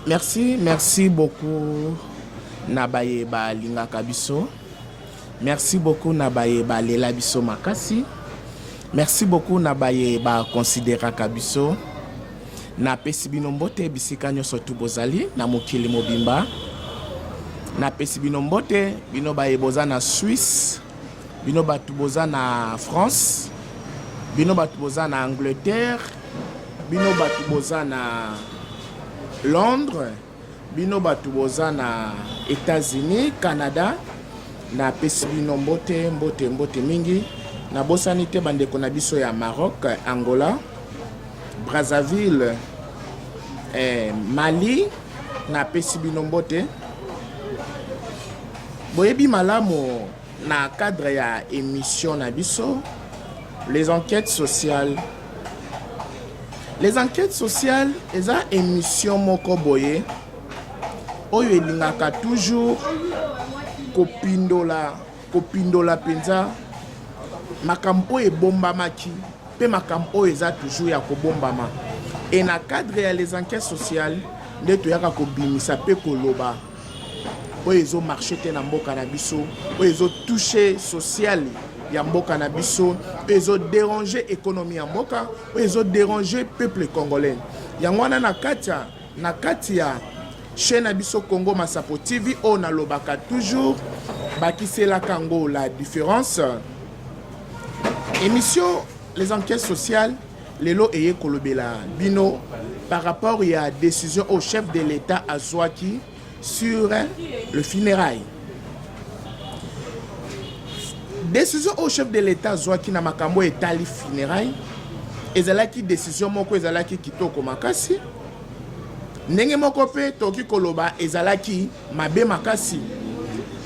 Merci beaucoup Nabaye ba linga kabiso. Merci beaucoup Nabaye ba lela biso makasi. Merci beaucoup Nabaye ba considéra kabiso. Na pesi bino mbote bisika nyonso tu bozali na mokili mobimba. Na pesi bino mbote bino baye boza na Suisse, bino batu boza na France, bino batu boza na Angleterre, bino batu boza na Londres, bino batu boza na États-Unis, Canada. Na pesi bino mbote mingi. Na bosani te bandeko na biso ya Maroc, Angola, Brazzaville, Mali. Na pesi bino mbote. Boyebi malamu na cadre ya émission na biso, les enquêtes sociales. Les enquêtes sociales, eza émission moko boye oyo elingaka toujours kopindola penza makambo ebombamaki pe makambo eza toujours ya kobombama. Et na cadre ya les enquêtes sociales nde toyaka kobimisa pe koloba oyo ezo marché te na mboka na biso, oyo ezo touché social ya mboka na biso, oyo ezo déranger économie ya mboka, oyo ezo déranger peuple congolais. Yango wana na kati ya chaîne na biso Congo Masapo TV oyo nalobaka toujours bakisela kango la différence. Émission les enquêtes sociales lelo eye kolobela bino par rapport à décision au chef de l'État azwaki sur le funérail. Décision au chef de l'État Zouaki na makambo etali funérail. Ezalaki décision moko ezalaki kitoko makasi. Ndenge moko pe toki koloba ezalaki mabe makasi.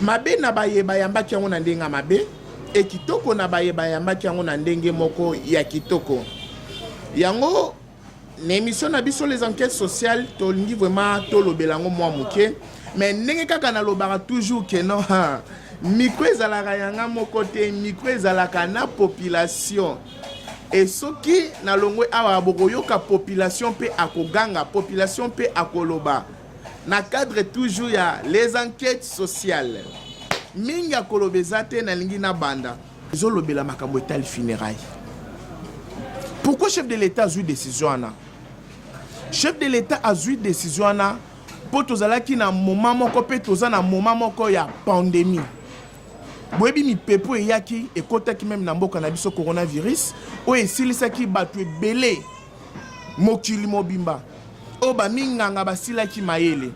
Mabe na bayeba yambaki yango na ndenga mabe e kitoko na bayeba yambaki yango na ndenge moko ya kitoko. Yango na émission na biso les enquêtes sociales tolingi vraiment tolobelango mwa muke. Mais ndenge kaka na lobara toujours que non micro ezalaka yanga moko te, micro ezalaka na population. Et soki na longwe awa bokoyoka population pe akoganga, population pe akoloba. Na cadre toujours ya les enquêtes sociales. Mingi akolobeza te na lingi na banda. Ezolobela makambo etali funérailles. Pourquoi chef de l'État a eu décision ana? Chef de l'État a eu décision ana po tozalaki na moment moko pe toza na moment moko ya pandémie. Boyebi mi pepo eyaki ekotaki même na mboka na biso coronavirus oyo esilisaki bato ebele mokili mobimba oyo baminganga basilaki mayele.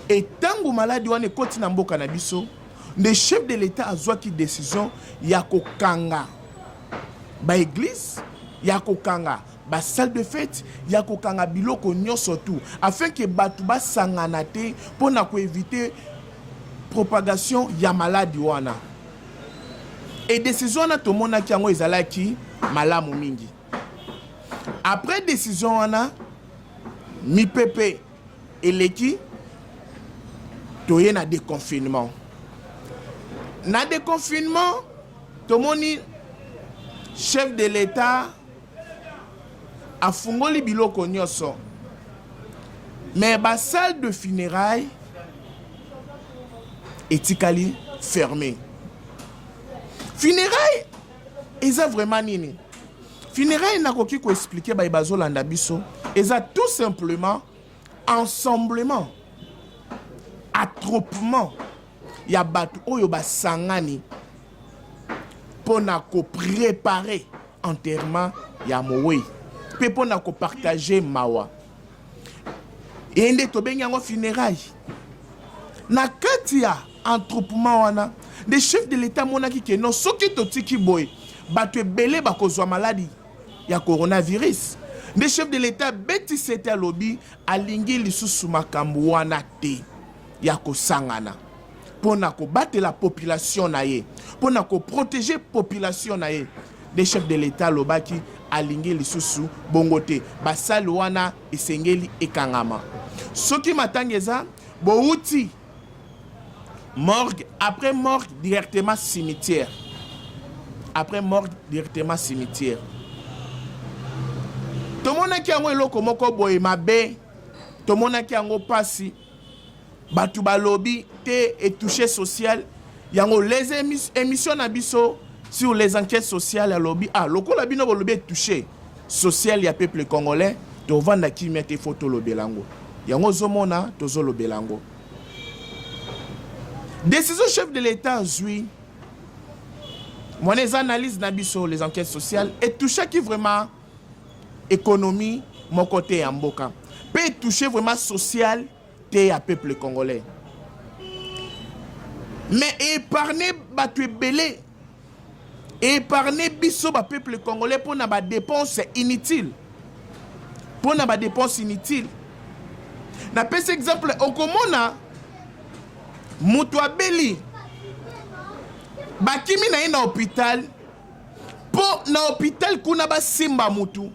Etango maladi wana ekoti na mboka na biso nde chef de l'État azwaki décision ya kokanga ba église, ya kokanga ba salle de fête, ya kokanga biloko nyonso tout afin que bato basangana te pona ko éviter propagation ya maladie wana. Et décision wana tomonaki yango ezalaki malamu mingi. Après décision wana mi pepe eleki toye na déconfinement. Na déconfinement tomoni chef de l'État afungoli biloko nyonso. Mais ba salle de funérailles etikali fermé. Funérailles eza vraiment nini? Funérailles nakoki ko expliquer ba bazolanda biso, eza tout simplement ensemblement, attroupement ya batu oyo basangani pona ko préparer enterrement ya mowe. Pe pona ko partager mawa. Et nde tobengi yango funérailles. Na kati ya attroupement wana des chefs de l'État monaki ke non soki totiki boy bato ebele bakozwa maladie ya coronavirus. Des chefs de l'État beti sete alobi alingi lisusu makambo wana te ya kosangana pona ko battre la population na ye, pona ko protéger population na ye. Des chefs de l'État lobaki alingi lisusu bongote basali wana esengeli ekangama. Soki matangeza bouti morgue, après morgue directement cimetière. Après morgue directement cimetière. Tout le monde qui a eloko moko boye mabe tomonaki yango pasi batu balobi te et touché social yango les émissions na biso sur les enquêtes sociales à lobby lokola bino bolobi touché social ya peuple congolais to vanda ki mete photo lobelango yango zomona tozo lobelango décision chef de l'état zui mon analyse na biso les enquêtes sociales et touché qui vraiment économie mon côté en mboka peut toucher vraiment social te à peuple congolais mais épargner batu belé épargner biso ba peuple congolais pour na ba dépenses inutiles pour na ba dépenses inutiles na pese exemple okomona mutu abeli bakimi na ye na hôpital po na hôpital kuna basimba mutu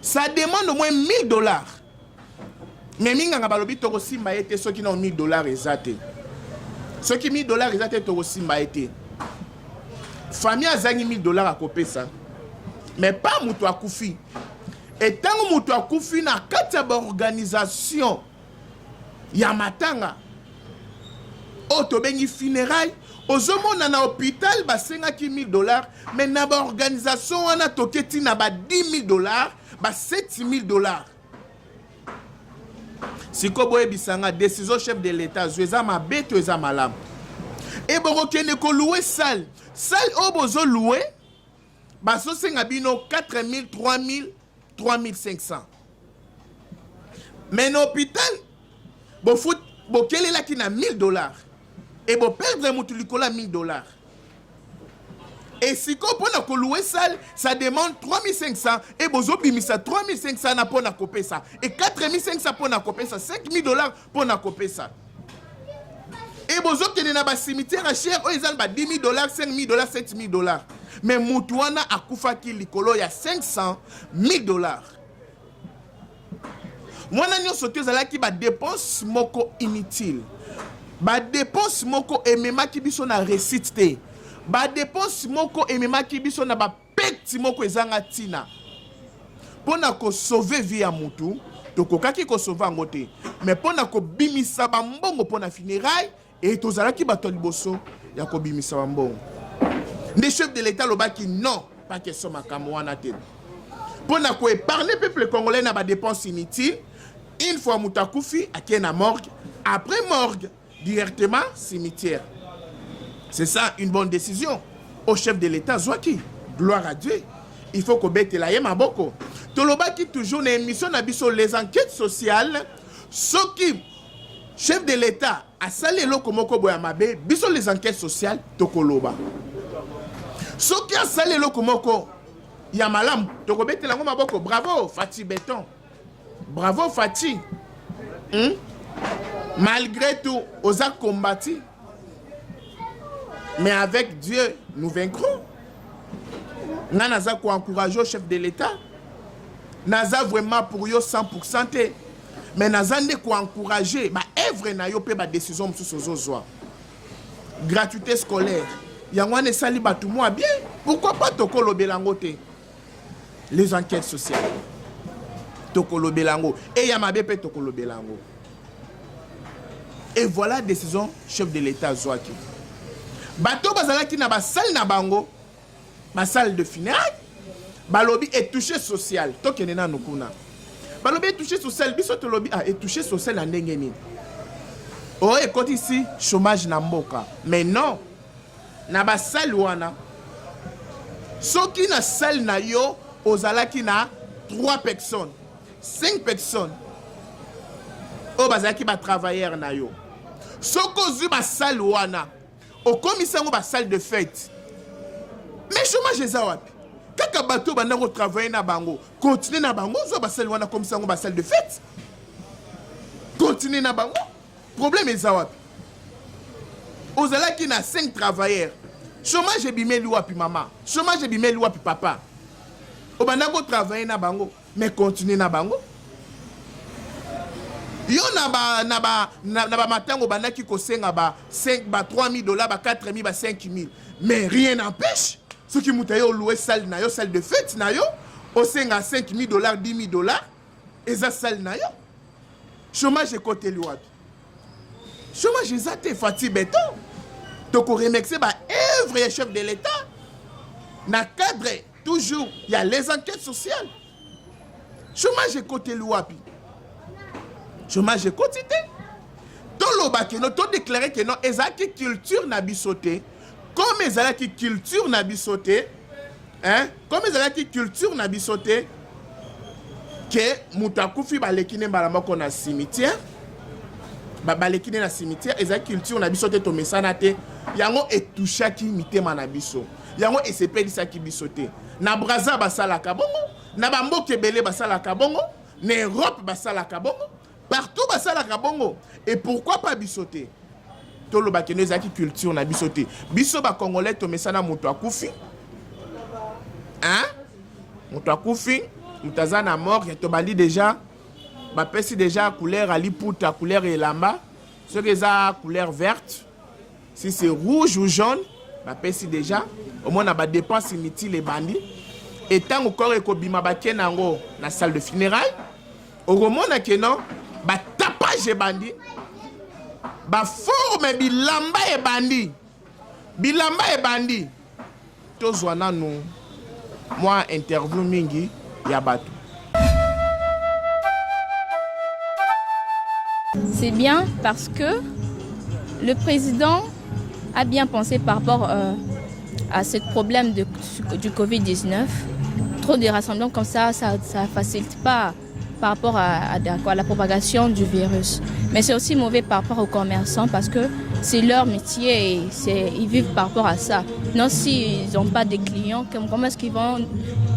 ça demande au moins $1000 mais minganga balobi toko simba ete soki na $1000 ezate soki $1000 ezate toko simba ete famille azangi $1000 akopesa mais pas mutu akufi etango mutu akufi na kati ya organisation ya matanga o tobengi funérailles ozomona na hôpital basengaki $1000 mais na ba organisation wana toketi na ba $10,000 ba $7,000 sikobo ebisanga décision chef de l'état zoeza mabeto eza malamu et bokokende ko louer salle obozo louer baso senga bino 4000 3000 3500 mais na hôpital bokelelaki na $1000 et bo perdre mutu likola $1000 et si ko pona ko louer salle ça demande 3500 et bozo bimisa 3500 na pona kopesa et 4500 pona kopesa $5,000 pona kopesa et bozo kene na ba cimetière cher o ezal ba $10,000 $5,000 $7,000 mais mutu wana akufaki likolo ya $500,000 mwana nyonso te ezalaki ba dépense moko inutile ba dépense moko ememaki biso na réussite te ba dépense moko ememaki biso na ba peti moko ezanga tina pona ko sauver vie ya mutu tokokaki ko sauver yango te mais pona ko bimisa ba mbongo pona funérailles et tozalaki bato liboso ya ko bimisa ba mbongo nde chef de l'état lobaki non pas question makambo wana te pona ko épargner peuple congolais na ba dépense inutile une fois mutu akufi akie na morgue après morgue directement cimetière. C'est ça une bonne décision. Au chef de l'État, Zouaki, gloire à Dieu. Il faut qu'on bête la yema boko. Tolobaki toujours une émission sur les enquêtes sociales. Ce qui, chef de l'État, a salé le komoko boyamabe, biso les enquêtes sociales, tokoloba. Ce qui a salé le komoko, yamalam, tokobete la ngoma boko. Bravo, Fati Béton. Bravo, Fati. Malgré tout, on a combattu. Mais avec Dieu, nous vaincrons. Naza ko encourager au chef de l'État. Naza vraiment pour yo 100%. Mais naza ne ko encourager ba œuvre na yo pe ba décision msusu zozwa. Gratuité scolaire. Yango ne sali ba tout moi bien. Pourquoi pas tokolo belango te? Les enquêtes sociales. Tokolo belango et yamabe pe tokolo belango. Et voilà la décision chef de l'État Zouaki. Bato bazalaki na ba salle na bango, ma salle de funérailles, balobi est touché social. Tokene na nukuna. Balobi est touché social, biso to lobi est touché social na ndenge nini. Oh et quand ici chômage na mboka. Mais non. Na ba salle wana. Soki na salle na yo ozalaki na 3 personnes, 5 personnes. Oh bazalaki ba travailleurs na yo. Soko zu ba salle wana. Au commissaire ba salle de fête. Mais chômage eza wapi? Kaka bato banango travailler na bango. Continuer na bango zo ba salle wana commissaire ba salle de fête. Continuer na bango. Problème eza wapi? Ozalaki na 5 travailleurs. Chômage ebimeli wapi maman? Chômage ebimeli wapi papa? Obanango travailler na bango, mais continuer na bango. Yo na ba matango banaki ko senga ba 5 ba $3,000 ba 4,000 ba 5,000 mais rien n'empêche ceux qui mutayo louer salle na yo salle de fête na yo o senga $5,000 $10,000 eza salle na yo chômage côté l'ouabi. Chômage exact Fatih Béton. Donc on remercie ba œuvre et chef de l'État. Dans le cadre, toujours, il y a les enquêtes sociales. Chômage côté l'ouabi. Chômage quotidien. Tout le bakeno, tout déclaré que non, ezaki culture n'a bisoté. Comme ezaki culture n'a bisoté, hein? Comme ezaki culture n'a bisoté, que mutakufi balekine balamoko na cimetière, balekine na cimetière, ezaki culture n'a bisoté to mesana te, yango etouchaki mitema na biso. Yango esepedisaki bisoté. Na Braza basala kabongo, na bamboke belé basala kabongo, na Europe basala kabongo. Partout, basala kabongo. Et pourquoi pas bisoté? Tout le bakeno ezaki culture na bisoté. Biso ba congolais to mesana muto akufi. Hein? Muto akufi, mutazana mort, to bali déjà. Ba pesi déjà couleur ali puta, couleur elamba. Ce que ça couleur verte. Si c'est rouge ou jaune, ba pesi déjà. Au moins na ba dépense inutile les bandits. Et tant encore ekobima ba kenango na salle de funérailles. Au romona kenon ba tapage bandi ba forme bilamba e bandi tozwana nous moi interview mingi ya bato. C'est bien parce que le président a bien pensé par rapport à ce problème du Covid-19. Trop de rassemblements comme ça ne facilite pas par rapport à la propagation du virus. Mais c'est aussi mauvais par rapport aux commerçants parce que c'est leur métier et ils vivent par rapport à ça. Non, s'ils n'ont pas de clients, comment est-ce qu'ils vont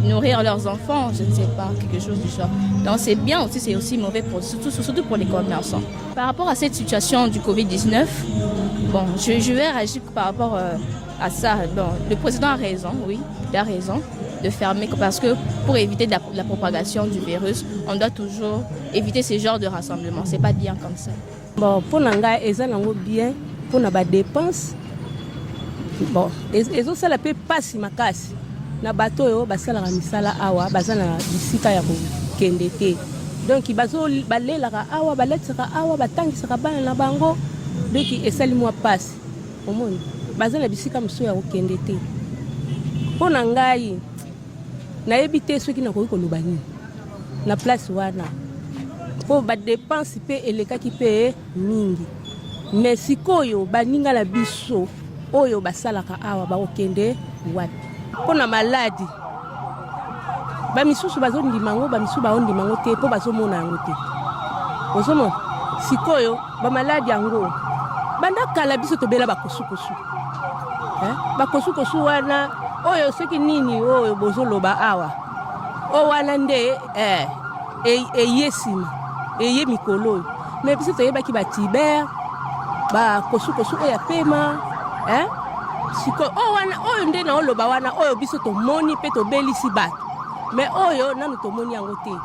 nourrir leurs enfants? Je ne sais pas, quelque chose du genre. Donc c'est bien aussi, c'est aussi mauvais surtout pour les commerçants. Par rapport à cette situation du Covid-19, bon, je vais réagir par rapport à ça. Bon, le président a raison, oui, il a raison de fermer parce que pour éviter la propagation du virus, on doit toujours éviter ce genre de rassemblement. C'est pas bien comme ça. Bon, pour nanga ezanango bien, pour na ba dépense. Bon, ezo sala pe pasi makasi. Na bato yo basala misala awa, bazana bisika ya ko kendete. Donc bazo balela ka awa, baletsa awa, batangisa bana na bango. Donc esali moi pasi. Omoni, bazana bisika mso ya ko kendete. Pour nanga na ebité ceux qui na ko koloba ni na place wana po ba dépense pe eleka ki pe mingi mais sikoyo baninga la biso oyo basalaka awa ba okende wapi po na maladi ba misusu bazo ndimango ba misusu ba ondimango te po bazo mona ngo te ozomo sikoyo ba maladi yango banda kala biso to bela ba kosukosu ba kosukosu wana oyo soki nini oyo bozoloba awa o wana nde yesima ye mikolo mais biso toyebaki ba tiber ba kosukosu oyo pema siko o wana oyo nde na oloba wana oyo biso tomoni pe tobelisi bato mais oyo nanu tomoni yango te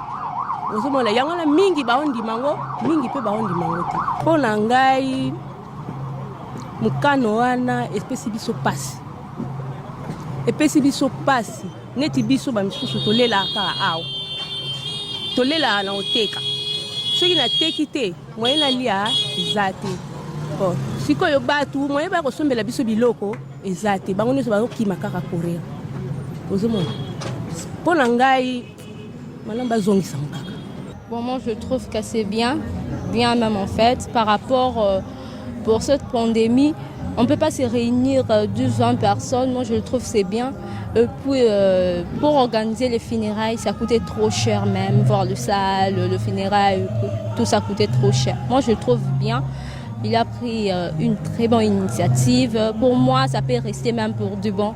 ozomona yango na mingi baondi mango mingi pe baondi mango te po na ngai mukano wana espèce biso passe epesi biso pasi neti biso ba misusu tolela ka aw tolela na oteka soki na teki te moyen na lia zate bon sikoyo batu moyen ba kosombela biso biloko ezate bango nyonso bazokima kaka korea ozomona mpo na ngai malamu bazongisa mokaka. Bon, moi je trouve que c'est bien même en fait par rapport pour cette pandémie. On ne peut pas se réunir 200 personnes. Moi, je le trouve c'est bien. Et puis, pour organiser les funérailles, ça coûtait trop cher même. Voir le salle, le funérailles, tout ça coûtait trop cher. Moi, je le trouve bien. Il a pris une très bonne initiative. Pour moi, ça peut rester même pour du bon.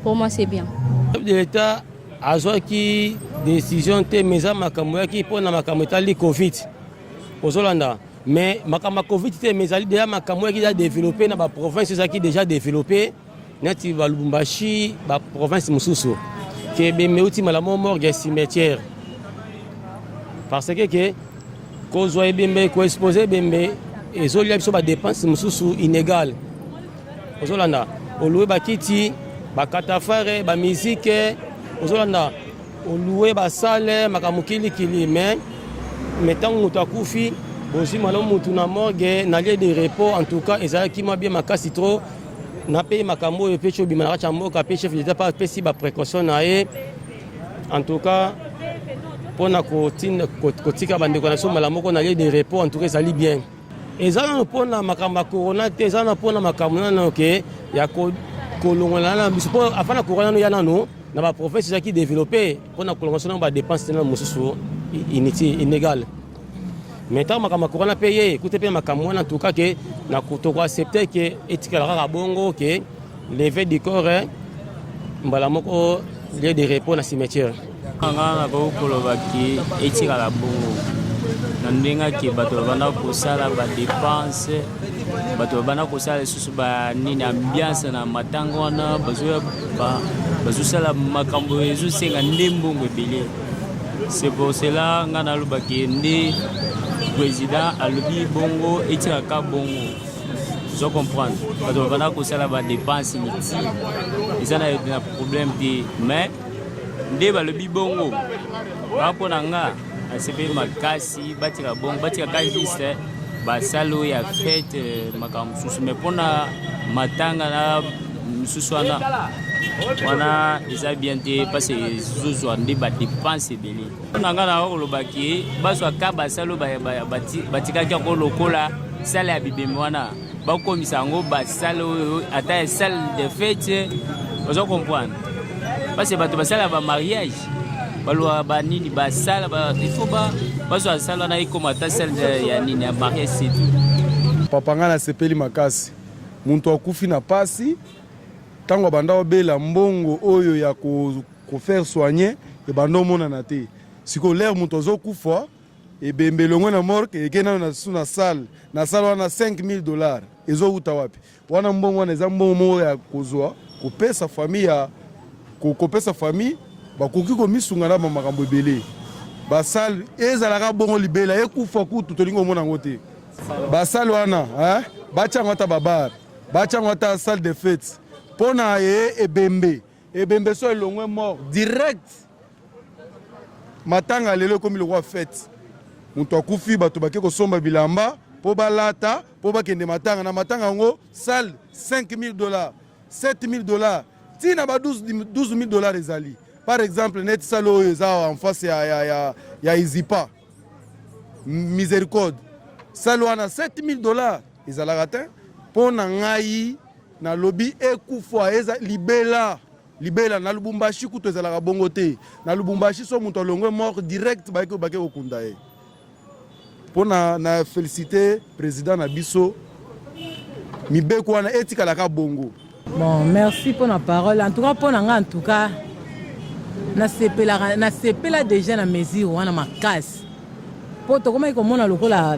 Pour moi, c'est bien. Le chef de l'État a pris décision de mettre qui pour la Covid aux Hollandais. Mais ma Covid mais déjà ma qui a développé dans la province qui déjà développé nati va Lubumbashi la province mususu que ben outi malamo morgue cimetière parce que cause wa bembe ko exposer bembe et zo liabso ba dépense mususu inégal ozolanda oluwe ba kiti ba katafare ba musique ozolanda oluwe ba salle makamukili kili mais mettons muto akufi aussi malamu mutu na morgue na lieu de repos en tout cas ezalaki mwa bien makasi trop na pe makambo oyo pe tobima na kati ya mboka pe chef d'état pa apesi baprécaution na ye en tout cas mpona kotika bandeko na biso mbala moko na lieu de repos en tout cas ezali bien eza nano mpona makambo ya corona te eza nano mpona makambo nano ke ya kolongola na biso mpo afa na corona nano ya nano na baprovince ezalaki développé mpona kolongola so nano badepense te nano mosusu inégale mais ntango makambo ya corona mpe ye ekute mpe makambo wana en tout cas ke na tokoaccepte ke etikala kaka bongo ke levé du corps mbala moko lieu de repos na cimetière nga nakoki kolobaki etikala bongo na ndenge ke bato babanda kosala badepense bato babanda kosala lisusu banini ambiance na matanga wana bazosala makambo ezosenga nde mbongo ebele. C'est pour cela nga nalobaki nde président alobi bongo etikaka bongo zo comprendre bato babanda kosala badepense niti eza na problème te mais nde balobi bongo bapona nga asepe makasi batika bongo batika ka juste basalo ya fête makambo mosusu mais mpona matanga na mosusu wana eza bien te parce que ezozwa nde badepense ebele mpona nga na kolobaki bazwaka basalo batikaki yango lokola sale ya bibembe wana bakomisa yango basalo oyo ata ya salle de fête ozo comprendre parce que bato basala ba mariage balwa banini basala il faut bazwa sala na ikoma ta salle ya nini ya mariage c'est tout papa nga na sepeli makasi muntu akufi na pasi tango banda obela mbongo oyo ya ko faire soigner e banda mona na te siko l'air muntu ozokufa e bembelongo na morgue e kena na suna salle wana $5,000 ezo uta wapi wana mbongo wana eza mbongo mo ya kozwa kopesa famille ya kopesa famille bakoki komisunga na makambo ebele basale ezalaka bongo libela ekufa kutu tolingo omona yango te basale wana batiango ata babar batiango ata salle de fête mpona ye ebembe so elongwe mort direct matanga lelo ekomi lokwa fête moto akufi bato bake kosomba bilamba mpo balata mpo bakende matanga na matanga yango salle $5,000 $7,000 tina ba $12,000 ezali par exemple net salle oyo eza en face ya Izipa Miséricorde salle wana $7,000 ezalaka te mpo na ngai na lobi ekufa eza libela na Lubumbashi kutu ezalaka bongo te na Lubumbashi so moto alongwe mort direct bake kokunda ye mpo na félicité président na biso mibeko wana etikalaka bongo. Bon, merci pour la parole. En tout cas, pour en tout cas, na sepela déjà na mesure wana makasi. Po to koma ikomona lokola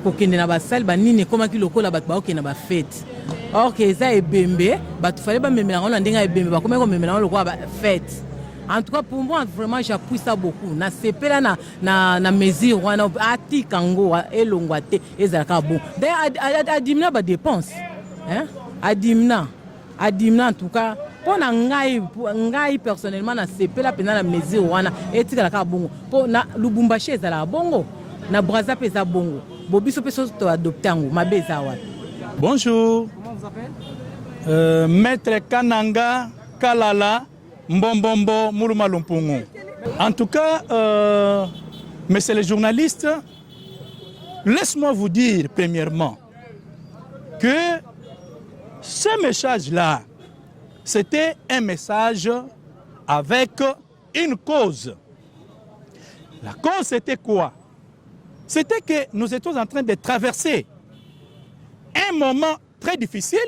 kokende na basale banini koma ki lokola bat ba okena ba fête. Or que ça ebembe, bat fallait ba memela ngona ndenga ebembe ba koma ko memela lokola ba fête. En tout cas pour moi vraiment j'appuie ça beaucoup. Na sepela na mesure wana atikango elongwa te ezalaka bon. D'ailleurs adimina ba dépense. Hein? Adimna en tout cas pour ngai personnellement na sepela pena na mesure wana etika la bongo pour na Lubumbashi ezala bongo na Braza pesa bongo bobiso peso to adoptango mabeza wa. Bonjour. Comment vous appelez? Maître Kananga Kalala Mbombombo Muluma Lumpungu. En tout cas messieurs les journalistes, laisse-moi vous dire premièrement que ce message-là, c'était un message avec une cause. La cause, c'était quoi? C'était que nous étions en train de traverser un moment très difficile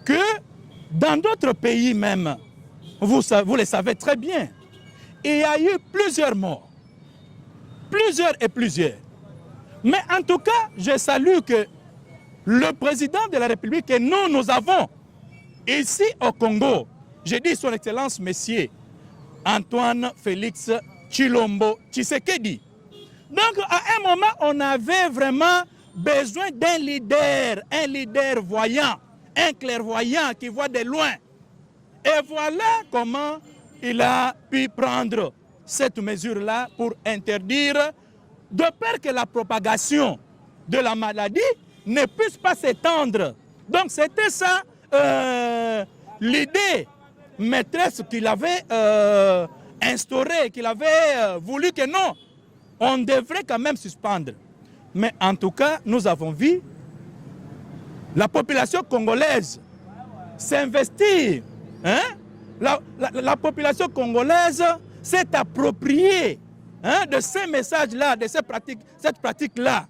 que dans d'autres pays même, vous le savez très bien, il y a eu plusieurs morts. Plusieurs. Mais en tout cas, je salue que le président de la République que nous avons ici au Congo, je dis son Excellence Monsieur Antoine Félix Tshilombo Tshisekedi. Donc à un moment, on avait vraiment besoin d'un leader voyant, un clairvoyant qui voit de loin. Et voilà comment il a pu prendre cette mesure-là pour interdire de peur que la propagation de la maladie ne puisse pas s'étendre. Donc c'était ça l'idée maîtresse qu'il avait instaurée, qu'il avait voulu que non, on devrait quand même suspendre. Mais en tout cas, nous avons vu la population congolaise s'investir. Hein? La population congolaise s'est appropriée de ces messages-là, de cette pratique-là,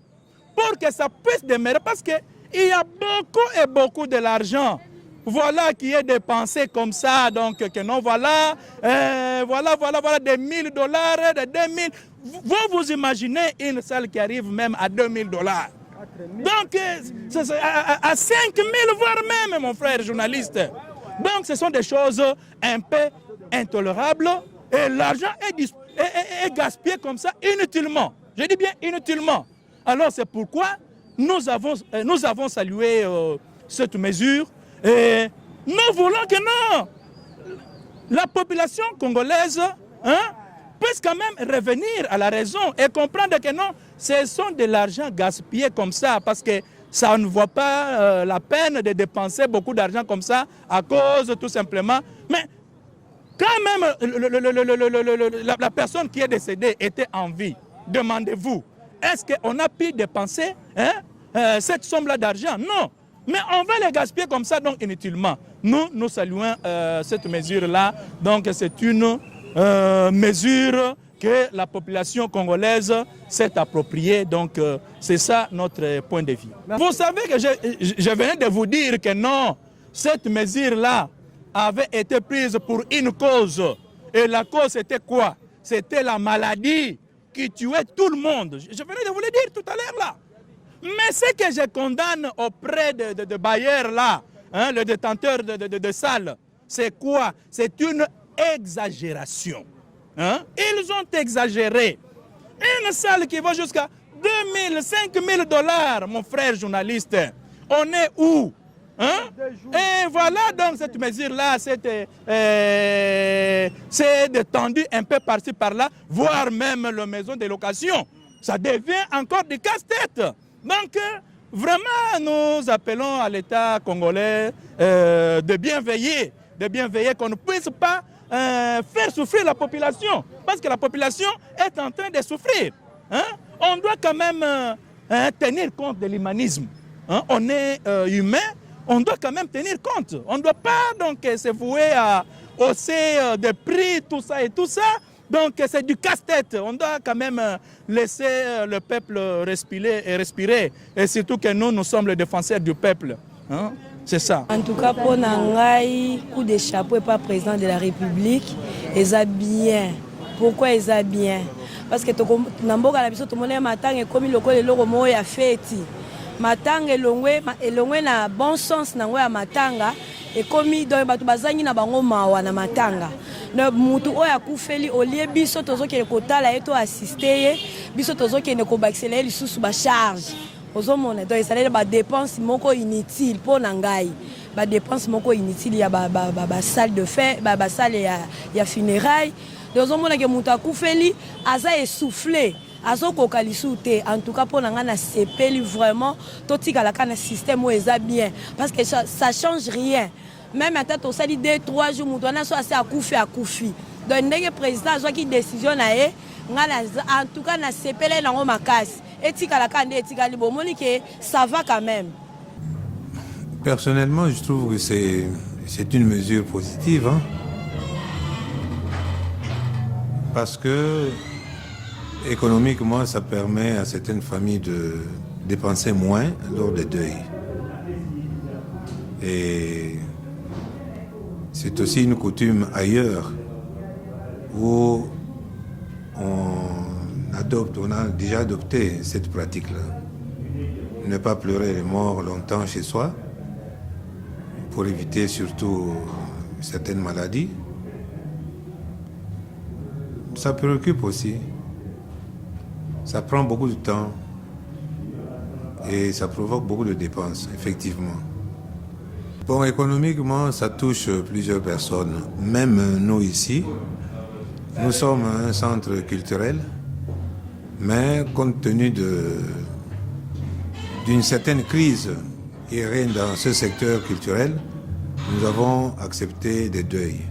pour que ça puisse demeurer, parce qu'il y a beaucoup et beaucoup de l'argent. Voilà qui est dépensé comme ça, donc que non, voilà, des $1000, de 2000. Vous imaginez une salle qui arrive même à $2000. Donc, à 5000, voire même, mon frère journaliste. Donc, ce sont des choses un peu intolérables et l'argent est gaspillé comme ça inutilement. Je dis bien inutilement. Alors, c'est pourquoi nous avons salué cette mesure et nous voulons que non, la population congolaise puisse quand même revenir à la raison et comprendre que non, ce sont de l'argent gaspillé comme ça parce que ça ne vaut pas la peine de dépenser beaucoup d'argent comme ça à cause tout simplement. Mais quand même la personne qui est décédée était en vie, demandez-vous, est-ce qu'on a pu dépenser cette somme-là d'argent? Non. Mais on va les gaspiller comme ça, donc inutilement. Nous saluons cette mesure-là. Donc c'est une mesure que la population congolaise s'est appropriée. Donc c'est ça notre point de vue. Vous savez que je venais de vous dire que non, cette mesure-là avait été prise pour une cause. Et la cause c'était quoi? C'était la maladie qui tuait tout le monde. Je venais de vous le dire tout à l'heure là. Mais ce que je condamne auprès de Bayer là, le détenteur de salles, c'est quoi? C'est une exagération. Ils ont exagéré. Une salle qui va jusqu'à $2000, $5000, mon frère journaliste. On est où? Et voilà donc cette mesure-là, c'est détendu un peu par-ci par-là, voire même la maison de location. Ça devient encore du casse-tête. Donc, vraiment, nous appelons à l'État congolais de bien veiller qu'on ne puisse pas faire souffrir la population, parce que la population est en train de souffrir. On doit quand même tenir compte de l'humanisme. On est humain, on doit quand même tenir compte. On ne doit pas donc se vouer à hausser des prix, tout ça et tout ça. Donc c'est du casse-tête. On doit quand même laisser le peuple respirer. Et surtout que nous sommes les défenseurs du peuple. C'est ça. En tout cas, pour Nangaï, coup de chapeau et pas président de la République, ils ont bien. Pourquoi ils ont bien? Parce que tout le monde a matang et comme le logo a fait. Matang et l'ongwe na bon sens na matanga et comme dans batu bazangi na bango mawa na matanga. Na mutu oya kufeli olie biso tozoke kotala eto assister biso tozoke ne ko baxeler lisusu ba charge. Ozomona donc ça ba dépense moko inutile pour nangai. Ba dépense moko inutile ya ba salle de fête, ba salle ya funérailles. Donc ozomona ke mutu akufeli aza essoufflé. En tout cas, pour nous, c'est vraiment tout le système où est bien. Parce que ça ne change rien. Même à tête, on s'est dit 2-3 jours, on a assez à Koufi. Donc, le président a une décision. En tout cas, c'est CPL dans ma casse. Et ça va quand même. Personnellement, je trouve que c'est une mesure positive. Parce que économiquement, ça permet à certaines familles de dépenser moins lors des deuils. Et c'est aussi une coutume ailleurs où on a déjà adopté cette pratique-là. Ne pas pleurer les morts longtemps chez soi pour éviter surtout certaines maladies. Ça préoccupe aussi. Ça prend beaucoup de temps et ça provoque beaucoup de dépenses, effectivement. Bon, économiquement, ça touche plusieurs personnes. Même nous ici, nous sommes un centre culturel Mais compte tenu d'une certaine crise qui règne dans ce secteur culturel, nous avons accepté des deuils.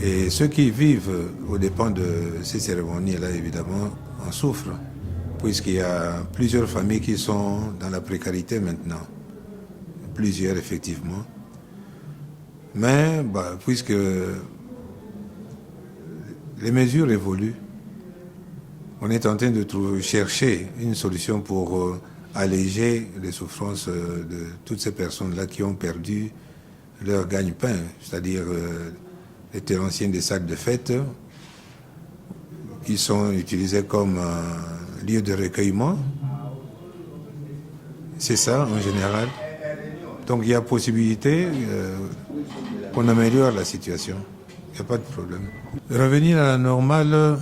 Et ceux qui vivent aux dépens de ces cérémonies-là, évidemment, en souffrent, puisqu'il y a plusieurs familles qui sont dans la précarité maintenant. Plusieurs, effectivement. Mais puisque les mesures évoluent, on est en train de chercher une solution pour alléger les souffrances de toutes ces personnes-là qui ont perdu leur gagne-pain, c'est-à-dire les terranciens des sacs de fête qui sont utilisés comme lieu de recueillement. C'est ça en général. Donc il y a possibilité qu'on améliore la situation. Il n'y a pas de problème. Revenir à la normale,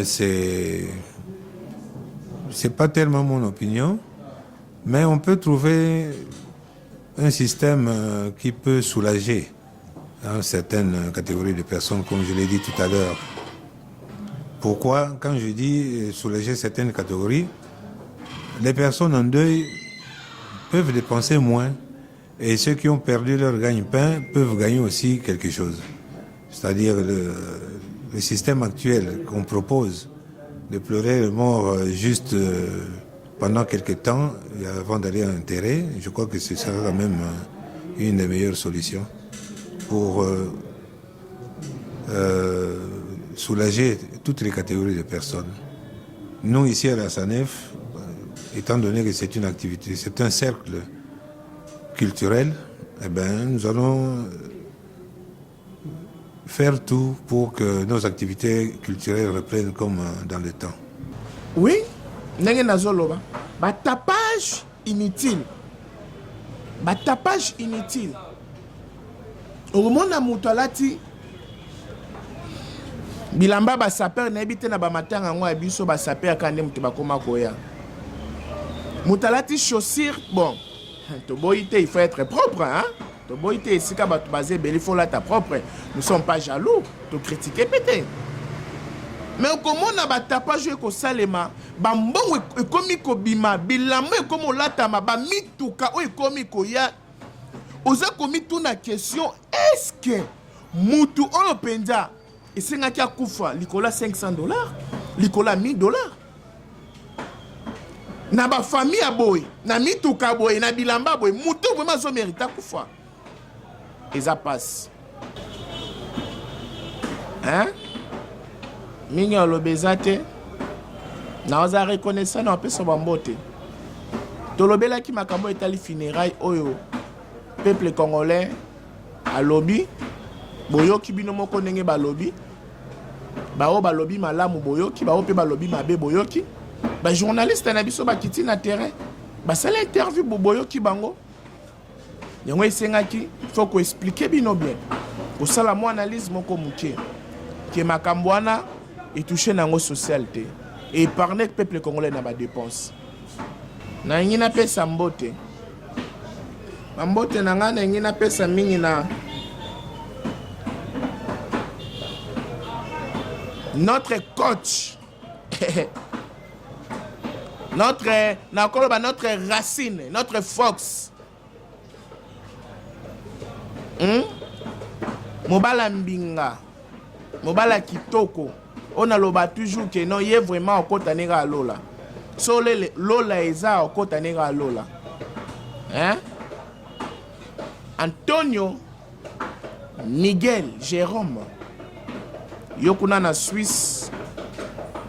c'est pas tellement mon opinion, mais on peut trouver un système qui peut soulager certaines catégories de personnes, comme je l'ai dit tout à l'heure. Pourquoi? Quand je dis soulager certaines catégories, les personnes en deuil peuvent dépenser moins et ceux qui ont perdu leur gagne-pain peuvent gagner aussi quelque chose. C'est-à-dire le système actuel qu'on propose de pleurer le mort juste pendant quelques temps avant d'aller à l'enterrer, je crois que ce sera quand même une des meilleures solutions pour soulager toutes les catégories de personnes. Nous, ici à la SANEF, étant donné que c'est une activité, c'est un cercle culturel, nous allons faire tout pour que nos activités culturelles reprennent comme dans le temps. Oui, ndenge nazoloba, tapage inutile. Tapage inutile. Au monde à Moutalati, bilamba basaper na ebite na bamatanga ngo abiso basaper akande mutu bakoma koya. Moutalati chaussure, bon, il faut être propre, hein? Ici, il faut être propre. Nous ne sommes pas jaloux, de critiquer peut-être. Mais comment on a tapage ko salema, bambon e komi ko bima, bilambo e komo latama, ba mituka o e komi ko ya. Oza komi tuna question, est-ce que mutu o penza et senga kia kufa likola $500, likola $1000? Na ba famille a boy, na mituka boy, na bilamba boy, mutu vraiment so mérite kufa. Et ça passe. Hein? Minyo lobezate. Na oza reconnaissant na pe so bambote. Tolobela ki makambo etali funérailles oyo. Peuple congolais a lobby. Boyoki bino moko ndenge ba lobby. Ba o ba lobby malamu boyoki, ba o pe ba lobby mabe boyoki. Ba journaliste na biso ba kiti na terrain. Ba sala interview boyoki bango. Yango esengaki, il faut qu'on explique bien bien. Pour ça, la moi analyse mon communiqué. Que makambo wana est touché dans la socialité. Et épargner le peuple congolais dans la dépense. Na ngina pesa mbote. Mbote na ngana ngina pesa mingi na. Notre coach. notre racine, notre fox. Mobala mbinga, mobala kitoko, on a loba toujours que non, il est vraiment au côté nega lola. So lola eza au côté nega lola. Hein? Antonio Miguel Jérôme yokuna na Suisse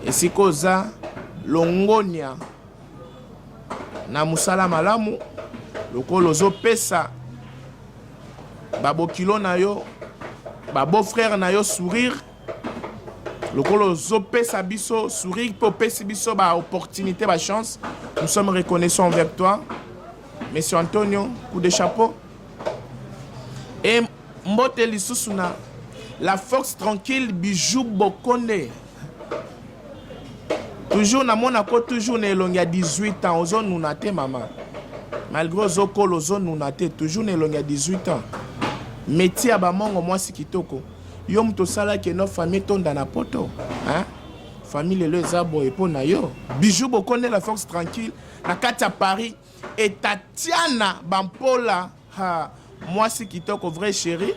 esikoza Longonia na musala malamu lokolo zo pesa babo kilo na yo, babo frère na yo sourire. Lokolo zo pesa biso sourire pour pesa biso ba opportunité, ba chance. Nous sommes reconnaissants envers toi, Monsieur Antonio, coup de chapeau. Et mbote lisusuna, la force tranquille bijou bokonde. Toujours na monako, toujours na elongi à 18 ans, ozo nunate maman. Malgré ozoko ozo nunate, toujours na elongi à 18 ans. Métier à bamongo moi si kitoko. Yom to sala que nos familles tombent dans la poto. Hein? famille lelo eza boye mpo na yo bijou bokone la force tranquille na kati ya Paris et Tatiana Bampola ha mwasi kitoko vrai chéri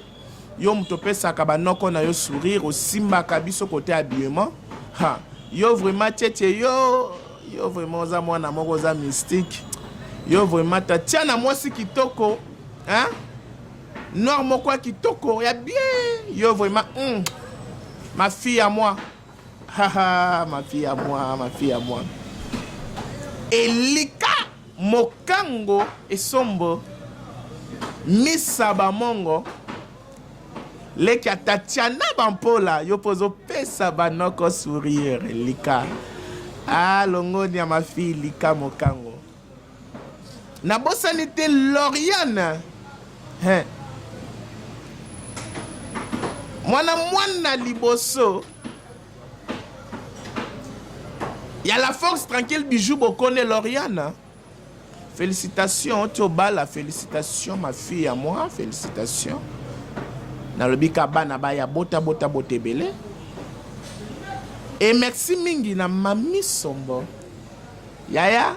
yo moto pesaka banoko na yo sourire osimbaka biso côté habillement ha yo vraiment tete yo vraiment oza mwana moko oza mystique yo vraiment Tatiana mwasi kitoko hein noir moko kitoko ya bien yo vraiment ma fille à moi haha ma fille à moi Elika Mokango esombo Misaba Mongo leki ya Tatiana Bampola yo pozo pesa banoko sourire Elika longoni ya ma fille Elika Mokango na bosani te Lauriane mwana liboso ya la force tranquille bijou bokone Lauriane. Félicitations, Tobala, félicitations, ma fille à moi, félicitations. Dans le bikabana baya bota bele. Et merci mingi na mami sombo. Yaya.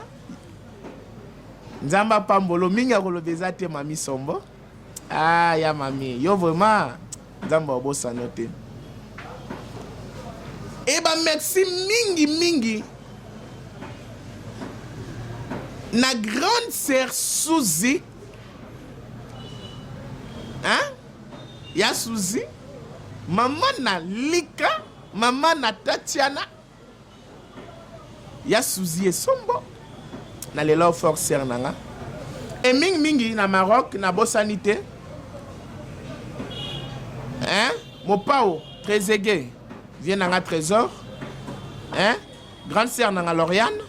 Nzamba pambolo mingi akolobeza te mami sombo. Ya mami, yo vraiment nzamba obosa note. Et merci mingi. Na grande sœur Suzy, hein? Ya Suzy, maman na Lika, maman na Tatiana, ya Suzy et Sombo, na lelo forcer nanga. Et mingi na Maroc, na Bossanité, hein? Mopao, Tréségé, vient nanga Trésor, hein? Grande sœur nanga Lauriane,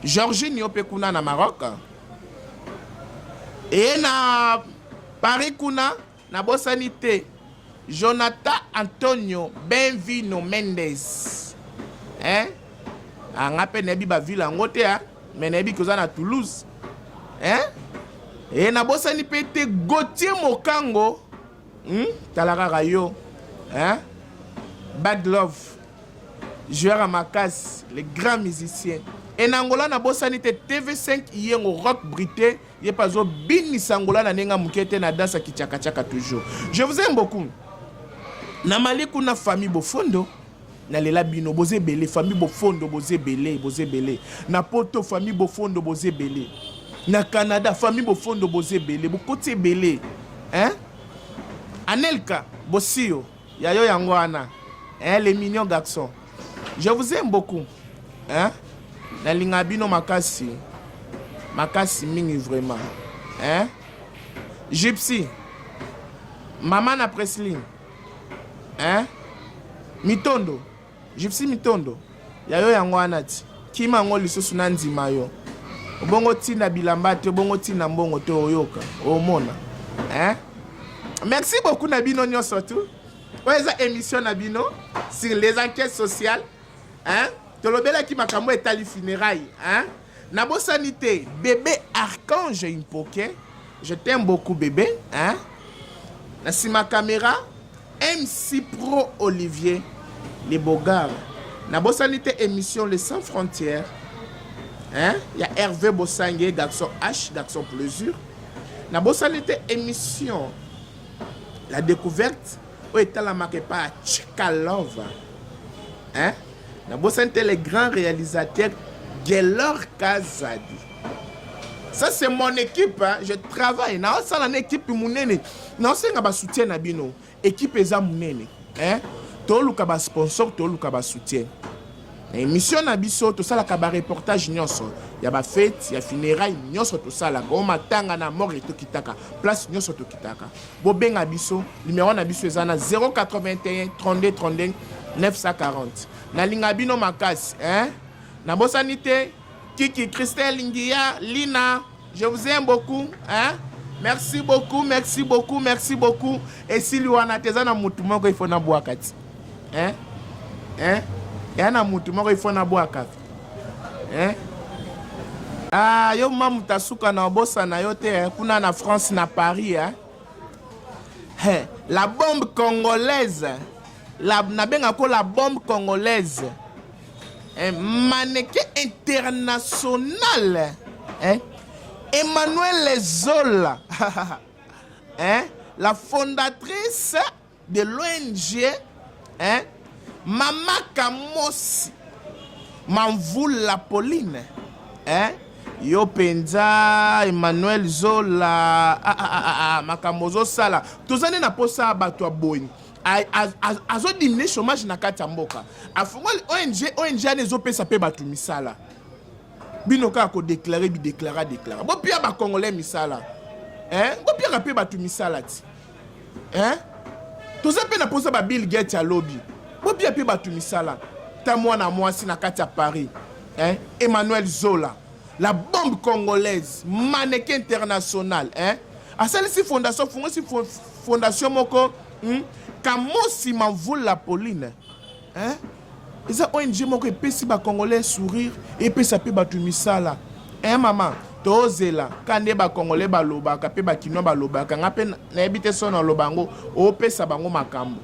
Georgine yope kuna na Maroc et na Paris kuna na Bossanité Jonathan Antonio Benvino Mendes ngape nebi ba ville ngote mais nebi koza na Toulouse et na Bossani pete Gauthier Mokango talaka rayo Bad Love joueur à Makas les grands musiciens. Et Nangola na Bossanité TV5 yengo rock brité yé pas zo bini sangola na nenga mukete na dansa kichaka toujours. Je vous aime beaucoup. Na Mali kuna famille Bofondo na lela bino boze belé famille Bofondo boze belé na Poto famille Bofondo boze belé na Canada famille Bofondo boze belé bokote belé Anelka Bosio yayo yangwana les mignons garçons. Je vous aime beaucoup. Na lingabino makasi mingi vraiment Gypsy maman na Presley Mitondo Gypsy Mitondo yayo yango anati kima ngo lisusu na nzima yo bongo tina bilamba te bongo tina mbongo te oyoka omona merci beaucoup na bino nyonso tout oza émission na bino sur les enquêtes sociales Tolobela ki makambo etali funérailles, na Bossanité, bébé Archange Impoké, je t'aime beaucoup bébé, na sima caméra, MC Pro Olivier, les Bogards, na Bossanité émission Les Sans Frontières, y a Hervé Bossangé, garçon H, garçon plaisir, na Bossanité émission, la découverte, où est la marque pas Tchikalova, na Bossanité les grands réalisateurs Gelor Kazadi. Ça c'est mon équipe, je travaille. Na ça une équipe munene. Na senga ba soutien na bino. Équipe eza munene. To luka ba sponsor, to luka ba soutien. Na émission na biso to sala ka ba reportage nyonso. Ya ba fête, ya funérailles nyonso to sala. Ko matanga na mort to kitaka. Place nyonso to kitaka. Bo benga biso, numéro na biso eza na 081 32 32 940. Na lingabino makasi, na Bossanité, Kiki, Christelle, Ingia, Lina, je vous aime beaucoup, merci beaucoup. Et si l'ouana teza na mutu moko il faut na boakati, ya na mutu moko il faut na boakati, yo mamu tasuka na bossa na yo te, kuna na France na Paris, la bombe congolaise. la bombe congolaise, mannequin international, Emmanuel Zola, la fondatrice de l'ONG Mama Kamosi Mamvula Pauline, yo penza Emmanuel Zola Makamozo Sala tozane na posa bato aboyi azo diminuer chômage na kati ya mboka afungo ONG anezo pesa pe bato misala bino ka ko déclarer bo pia ba congolais misala bo pia pe bato misala ti toza pe na posa ba Bill Gates ya lobby bo pia pe bato misala ta mwana mwasi na kati ya Paris Emmanuel Zola la bombe congolaise, mannequin international, asalisi fondation, fondation moko, Kamosi Mamvula Pauline, Eza ONG moko epesi ba congolais sourire, epesa pe batu misala, maman, tozela, kande ba congolais balobaka, pe ba kino balobaka, ngape na ebite sono lobango, opesa bango makambo,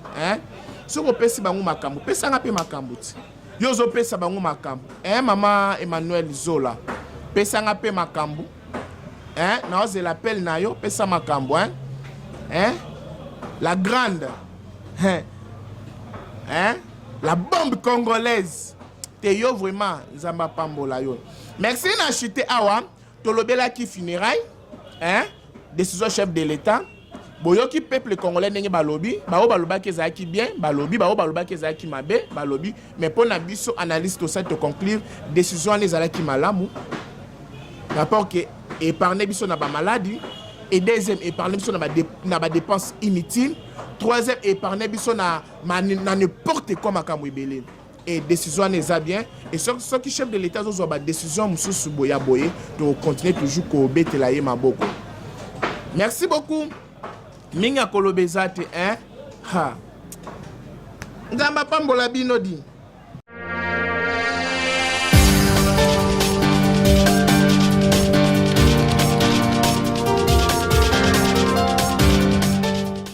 soko pesi bango makambo, pesa ngape makambo ti, yozo pesa bango makambo, maman Emmanuel Zola. Pesanga pe makambu, na ose l'appel na yo, pesa makambu, la grande, la bombe congolaise, te yo vraiment, zamba pambola yo. Merci na chute awa, tolobela ki funérailles, décision chef de l'État, boyoki peuple congolais nenge balobi, bao baloba ke zaki bien, balobi, bao baloba ke zaki mabe, balobi, mais pour na biso analyse tout ça te conclure, décision les zalaki malamu. Rapport que épargner biso na ba maladie et deuxième épargner biso na ba dépenses inutiles, troisième épargner biso na n'importe quoi makambo ebele et décision neza bien et ce qui chef de l'état zo ba décision mususu boya boye to continuer toujours ko betela ye maboko. Merci beaucoup minga kolobezate Ngamba pambola bino di